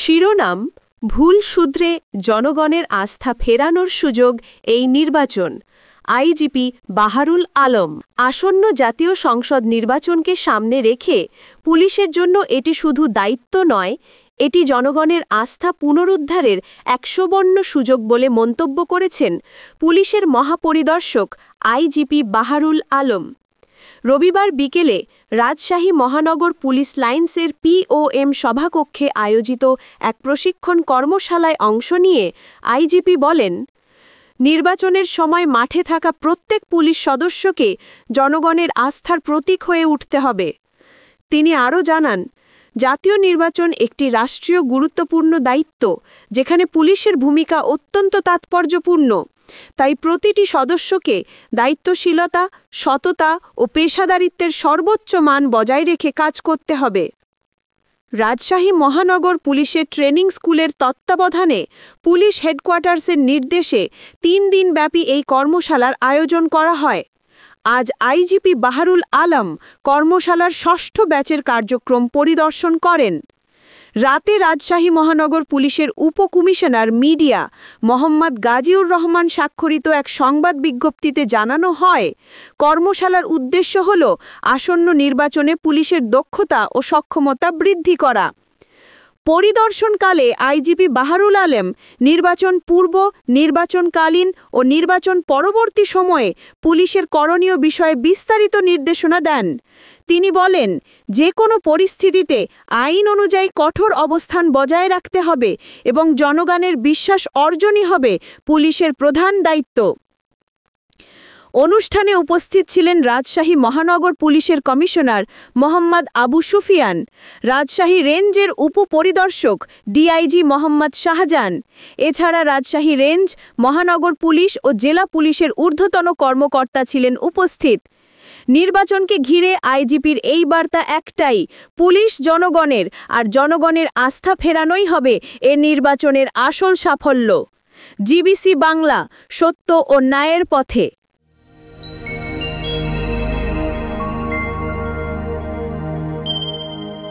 শিরোনাম ভুল শুধরে জনগণের আস্থা ফেরানোর সুযোগ এই নির্বাচন। আইজিপি বাহারুল আলম। আসন্ন জাতীয় সংসদ নির্বাচনকে সামনে রেখে পুলিশের জন্য এটি শুধু দায়িত্ব নয়, এটি জনগণের আস্থা পুনরুদ্ধারের এক সুবর্ণ সুযোগ বলে মন্তব্য করেছেন পুলিশের মহাপরিদর্শক আইজিপি বাহারুল আলম। রবিবার বিকেলে রাজশাহী মহানগর পুলিশ লাইন্সের পিওএম সভাকক্ষে আয়োজিত এক প্রশিক্ষণ কর্মশালায় অংশ নিয়ে আইজিপি বলেন, নির্বাচনের সময় মাঠে থাকা প্রত্যেক পুলিশ সদস্যকে জনগণের আস্থার প্রতীক হয়ে উঠতে হবে। তিনি আরও জানান, জাতীয় নির্বাচন একটি রাষ্ট্রীয় গুরুত্বপূর্ণ দায়িত্ব, যেখানে পুলিশের ভূমিকা অত্যন্ত তাৎপর্যপূর্ণ। তাই প্রতিটি সদস্যকে দায়িত্বশীলতা, সততা ও পেশাদারিত্বের সর্বোচ্চ মান বজায় রেখে কাজ করতে হবে। রাজশাহী মহানগর পুলিশের ট্রেনিং স্কুলের তত্ত্বাবধানে পুলিশ হেডকোয়ার্টার্সের নির্দেশে ৩ দিনব্যাপী এই কর্মশালার আয়োজন করা হয়। আজ আইজিপি বাহারুল আলম কর্মশালার ৬ষ্ঠ ব্যাচের কার্যক্রম পরিদর্শন করেন। রাতে রাজশাহী মহানগর পুলিশের উপকমিশনার মিডিয়া মোহাম্মদ গাজীউর রহমান স্বাক্ষরিত এক সংবাদ বিজ্ঞপ্তিতে জানানো হয়, কর্মশালার উদ্দেশ্য হল আসন্ন নির্বাচনে পুলিশের দক্ষতা ও সক্ষমতা বৃদ্ধি করা। পরিদর্শনকালে আইজিপি বাহারুল আলম নির্বাচন পূর্ব, নির্বাচনকালীন ও নির্বাচন পরবর্তী সময়ে পুলিশের করণীয় বিষয়ে বিস্তারিত নির্দেশনা দেন। তিনি বলেন, যে কোনো পরিস্থিতিতে আইন অনুযায়ী কঠোর অবস্থান বজায় রাখতে হবে এবং জনগণের বিশ্বাস অর্জনই হবে পুলিশের প্রধান দায়িত্ব। অনুষ্ঠানে উপস্থিত ছিলেন রাজশাহী মহানগর পুলিশের কমিশনার মোহাম্মদ আবু সুফিয়ান, রাজশাহী রেঞ্জের উপপরিদর্শক ডিআইজি মোহাম্মদ শাহজাহান। এছাড়া রাজশাহী রেঞ্জ, মহানগর পুলিশ ও জেলা পুলিশের ঊর্ধ্বতন কর্মকর্তা ছিলেন উপস্থিত। নির্বাচনকে ঘিরে আইজিপির এই বার্তা একটাই, পুলিশ জনগণের, আর জনগণের আস্থা ফেরানোই হবে এ নির্বাচনের আসল সাফল্য। জিবিসি বাংলা, সত্য ও ন্যায়ের পথে।